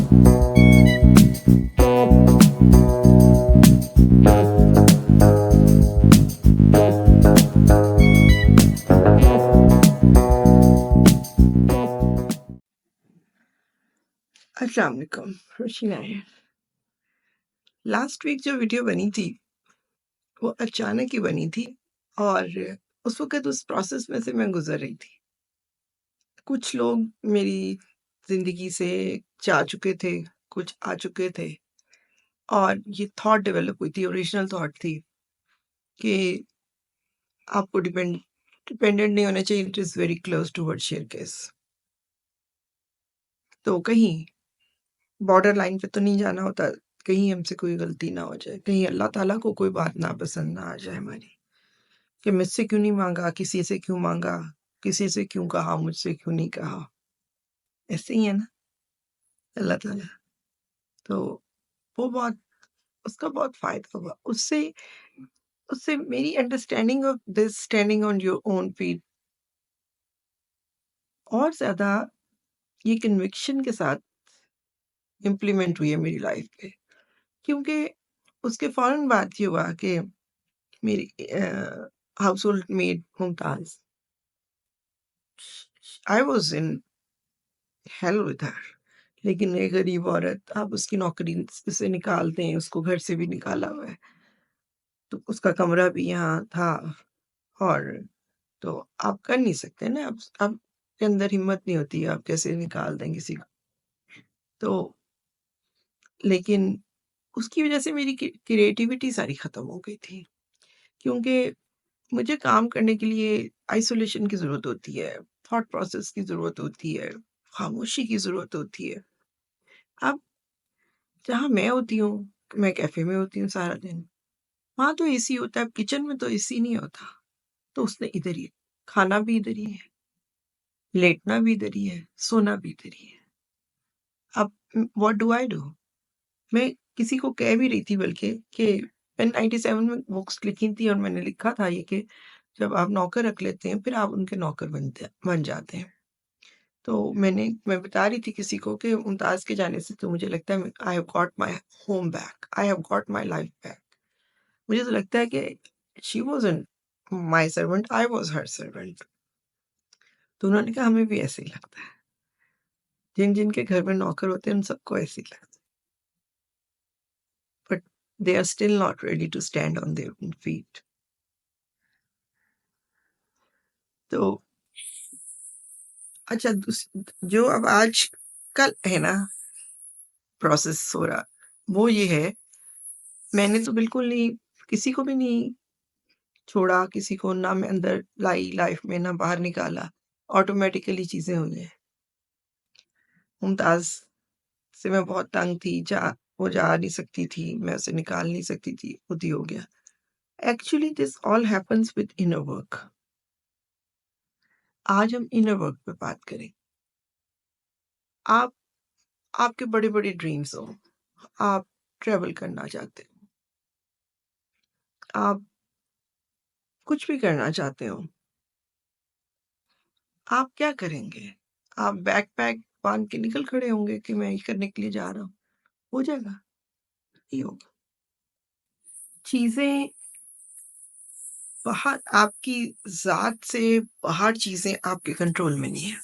अस्सलाम वालेकुम, रोशीना है। लास्ट वीक जो वीडियो बनी थी, वो अचानक ही बनी थी और उस वक़्त उस प्रोसेस में से मैं गुज़र रही थी। कुछ लोग मेरी ज़िंदगी से जा चुके थे, कुछ आ चुके थे और ये थॉट डेवलप हुई थी, ओरिजिनल थॉट थी कि आपको डिपेंडेंट नहीं होना चाहिए, it is very close towards share case. तो कहीं बॉर्डर लाइन पे तो नहीं जाना होता, कहीं हमसे कोई गलती ना हो जाए, कहीं अल्लाह ताला को कोई बात नापसंद ना आ जाए हमारी, कि मुझसे क्यों नहीं माँगा, किसी से क्यों माँगा, किसी से क्यों कहा, मुझसे क्यों नहीं कहा। ऐसे ही है ना अल्लाह ताला। तो वो बहुत उसका बहुत फ़ायदा हुआ। उससे उससे मेरी understanding of this standing on your own feet और ज़्यादा ये कन्विक्शन के साथ इम्प्लीमेंट हुई है मेरी लाइफ़ पे। क्योंकि उसके फ़ौरन बाद ये हुआ कि मेरी household made Mumtaz, I was in hell with her. लेकिन एक गरीब औरत, आप उसकी नौकरी से निकालते हैं, उसको घर से भी निकाला हुआ है, तो उसका कमरा भी यहाँ था और तो आप कर नहीं सकते ना, आपके अंदर हिम्मत नहीं होती, आप कैसे निकाल दें किसी को। तो लेकिन उसकी वज़ह से मेरी क्रिएटिविटी सारी ख़त्म हो गई थी, क्योंकि मुझे काम करने के लिए आइसोलेशन की ज़रूरत होती है, थॉट प्रोसेस की ज़रूरत होती है, खामोशी की ज़रूरत होती है। अब जहाँ मैं होती हूँ, मैं कैफ़े में होती हूँ सारा दिन, वहाँ तो एसी होता है, अब किचन में तो एसी नहीं होता, तो उसने इधर ही खाना भी इधर ही है, लेटना भी इधर ही है, सोना भी इधर ही है। अब व्हाट डू आई डू? मैं किसी को कह भी रही थी बल्कि कि मैंने 97 में बुक्स लिखी थी और मैंने लिखा था ये कि जब आप नौकर रख लेते हैं, फिर आप उनके नौकर बन जाते हैं। तो मैं बता रही थी किसी को कि मुमताज़ के जाने से तो मुझे लगता है I have got my home back, I have got my life back. मुझे तो लगता है कि she wasn't my servant, I was her servant. तो उन्होंने कहा हमें भी ऐसे ही लगता है। जिन-जिन के घर में नौकर होते हैं उन सबको ऐसे ही लगता है। But they are still not ready to stand on their own feet. तो अच्छा जो अब आजकल है ना प्रोसेस हो रहा, वो ये है, मैंने तो बिल्कुल नहीं किसी को भी नहीं छोड़ा, किसी को ना मैं अंदर लाई लाइफ में ना बाहर निकाला, ऑटोमेटिकली चीज़ें हुई हैं। मुमताज़ से मैं बहुत तंग थी, वो जा नहीं सकती थी, मैं उसे निकाल नहीं सकती थी, खुद ही हो गया। Actually this all happens with inner work. आज हम इनर वर्क पे बात करें। आप आपके बड़े-बड़े ड्रीम्स हों, आप ट्रैवल करना चाहते हो, आप कुछ भी करना चाहते हो, आप क्या करेंगे? आप बैकपैक बाँध के निकल खड़े होंगे कि मैं ये करने के लिए जा रहा हूँ, हो जाएगा? नहीं होगा। चीज़ें बाहर आपकी ज़ात से बाहर चीज़ें आपके कंट्रोल में नहीं है।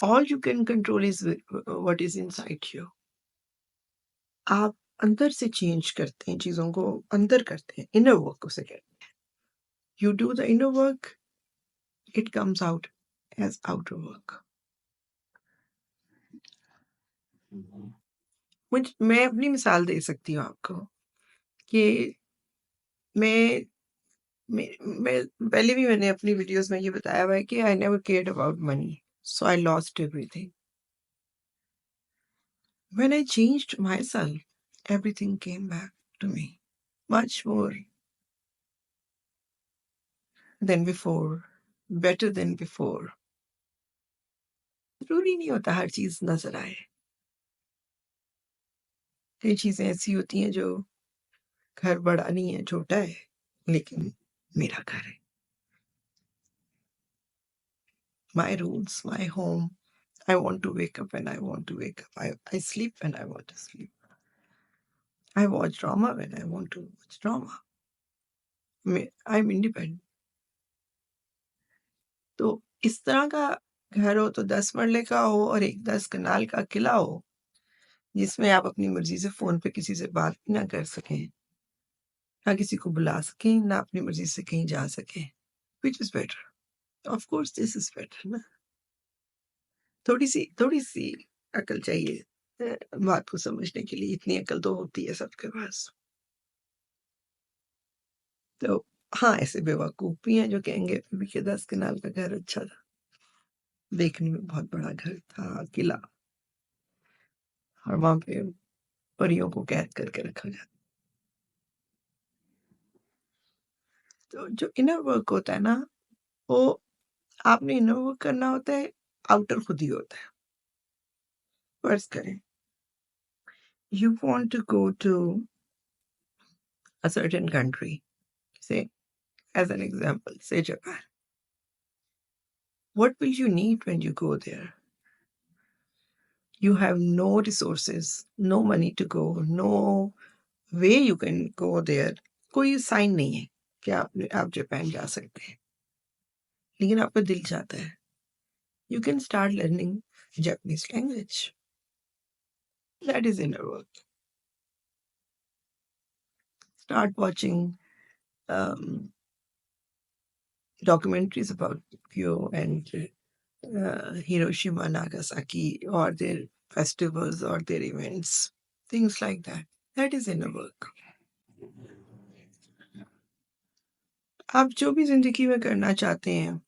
All you can control is what is inside you. आप अंदर से चेंज करते हैं, चीज़ों को अंदर करते हैं, इनर वर्क उसे कहते हैं। You do the inner work, it comes out as outer work. मैं अपनी मिसाल दे सकती हूँ आपको कि मैं मैं पहले भी मैंने अपनी वीडियोज़ में ये बताया हुआ है कि I never cared about money, so I lost everything. When I changed myself, everything came back to me much more than before, better than before. ज़रूरी नहीं होता हर चीज़ नज़र आए। कई चीज़ें ऐसी होती हैं जो घर बड़ा नहीं है, छोटा है, लेकिन मेरा घर है। My rules, my home, I want to wake up when I want to wake up. I sleep when I want to sleep. I watch drama when I want to watch drama. I'm independent. तो इस तरह का घर हो तो 10 मरले का हो और एक 10 कनाल का किला हो, जिसमें आप अपनी मर्ज़ी से फ़ोन पे किसी से बात भी ना कर सकें, ना किसी को बुला सकें, ना अपनी मर्ज़ी से कहीं जा सकें। Which is better? Of course this is better ना। थोड़ी-सी अकल चाहिए बात को समझने के लिए, इतनी अकल तो होती है सबके पास। तो हाँ, ऐसे बेवकूफ़ भी हैं जो कहेंगे अभी के 10 कनाल का घर अच्छा था। देखने में बहुत बड़ा घर था, किला और वहाँ पे परियों को कैद करके रखा गया। तो जो इनर वर्क होता है ना, वो आपने इनर वर्क करना होता है, आउटर खुद ही होता है। फ़र्ज़ करें, you want to go to a certain country, say, as an example, say Japan. What will you need when you go there? You have no resources, no money to go, no way you can go there. कोई sign नहीं है कि आप Japan जा सकते हैं, लेकिन आपका दिल चाहता है। You can start learning Japanese language. That is inner work. Start watching um, documentaries about Tokyo and Hiroshima, Nagasaki, or their festivals or their events, things like that. That is inner work. आप जो भी जिंदगी में करना चाहते हैं,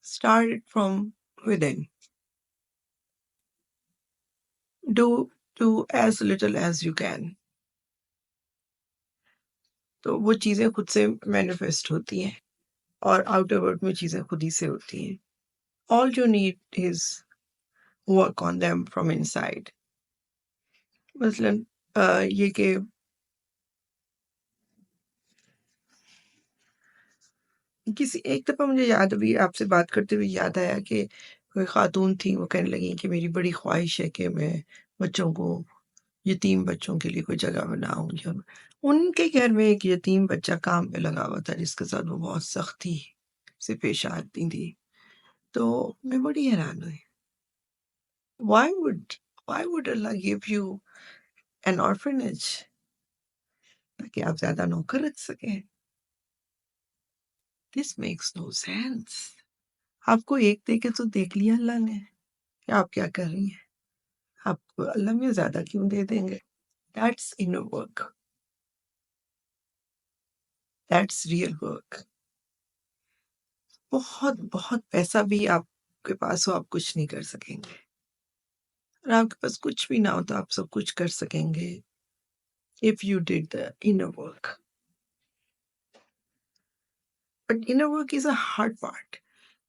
start it from within. Do as little as you can. तो वो चीजें खुद से मैनिफेस्ट होती हैं और आउटर वर्ल्ड में चीजें खुद ही से होती हैं. All you need is work on them from inside. मसलन ये कि किसी एक दफ़ा मुझे याद अभी आपसे बात करते हुए याद आया कि कोई ख़ातून थी, वो कहने लगी कि मेरी बड़ी ख़्वाहिश है कि मैं बच्चों को यतीम बच्चों के लिए कोई जगह बनाऊँ या उनके घर में एक यतीम बच्चा काम पे लगा हुआ था जिसके साथ वो बहुत सख्ती से पेश आती थी। तो मैं बड़ी हैरान हुई। Why would why would Allah give you an orphanage ताकि आप ज़्यादा नौकर रख सकें? This makes no sense. आपको एक दे के तो देख लिया अल्लाह ने कि आप क्या कर रही हैं। आपको अल्लाह में ज़्यादा क्यों दे देंगे? That's inner work, that's real work. बहुत पैसा भी आपके पास हो, आप कुछ नहीं कर सकेंगे। और आपके पास कुछ भी ना हो तो आप सब कुछ कर सकेंगे if you did the inner work. But inner work is a hard part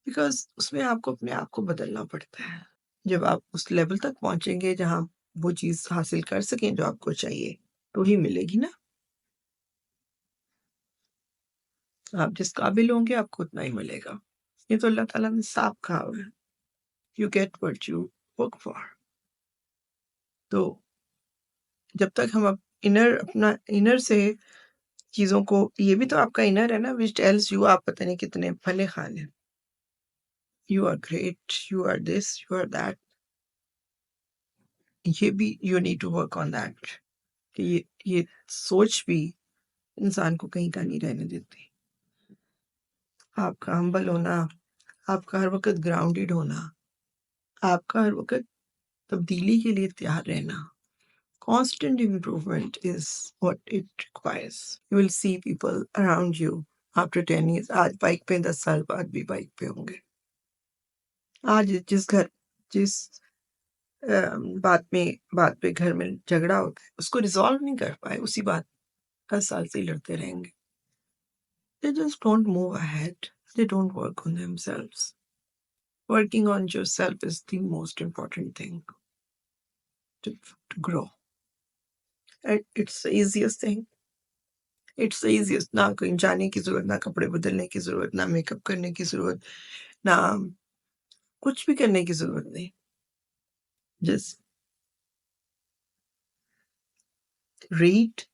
because उसमें आपको अपने आप को बदलना पड़ता है। जब आप उस लेवल तक पहुँचेंगे जहाँ वो चीज़ हासिल कर सकें जो आपको चाहिए, तो ही मिलेगी ना। आप जिस काबिल होंगे आपको उतना ही मिलेगा। ये तो अल्लाह ताला ने साफ कहा हुआ है, you get what you work for. तो जब तक हम अपना इनर से चीज़ों को ये भी तो आपका इनर है ना व्हिच टेल्स यू आप पता नहीं कितने भले-खान हैं। You are great, you are this, you are that. ये भी you need to work on that कि ये सोच भी इंसान को कहीं का नहीं रहने देती। आपका हम्बल होना, आपका हर वक़्त ग्राउंडेड होना, आपका हर वक़्त तब्दीली के लिए तैयार रहना। Constant improvement is what it requires. You will see people around you after 10 years. आज बाइक पे 10 साल बाद भी बाइक पे होंगे। आज जिस बात पे घर में झगड़ा होता है उसको रिजॉल्व नहीं कर पाए उसी बात 10 साल से ही लड़ते रहेंगे। They just don't move ahead. They don't work on themselves. Working on yourself is the most important thing to, to grow. And it's the easiest thing. It's the easiest ना कहीं जाने की ज़रूरत, ना कपड़े बदलने की ज़रूरत, ना मेकअप करने की ज़रूरत, ना कुछ भी करने की ज़रूरत नहीं। Just read,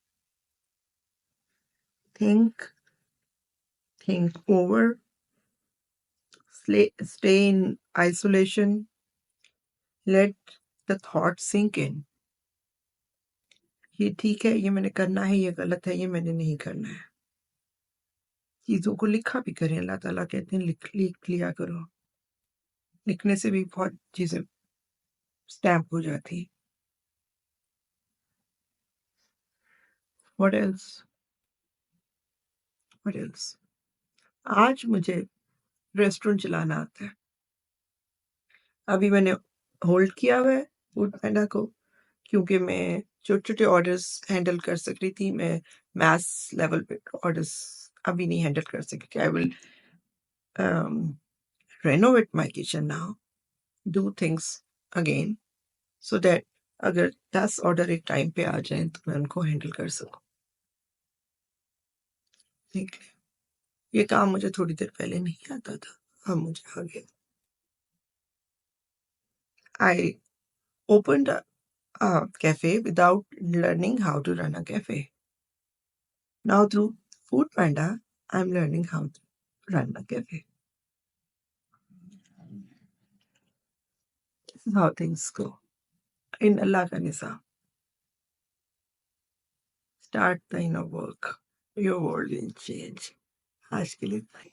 think, think over, stay in isolation, let the thought sink in. ये ठीक है, ये मैंने करना है, ये गलत है, ये मैंने नहीं करना है। चीज़ों को लिखा भी करें, अल्लाह ताला कहते हैं लिख लिया करो। लिखने से भी बहुत चीज़ें स्टैम्प हो जाती। What else? What else? आज मुझे रेस्टोरेंट चलाना आता है। अभी मैंने होल्ड किया हुआ है फूड पांडा को क्योंकि मैं छोटे-छोटे ऑर्डर्स हैंडल कर सक रही थी। मैं मास लेवल पे ऑर्डर्स अभी नहीं हैंडल कर सकती। I will um, renovate my kitchen now, do things again so that अगर 10 ऑर्डर एक टाइम पे आ जाएँ तो मैं उनको हैंडल कर सकूँ। ठीक है। ये काम मुझे थोड़ी देर पहले नहीं आता था, अब मुझे आ गया। I opened a cafe without learning how to run a cafe. Now through Food Panda, I'm learning how to run a cafe. This is how things go. In Allah ka nizam. Start the inner work. Your world will change. आज के लिए bye.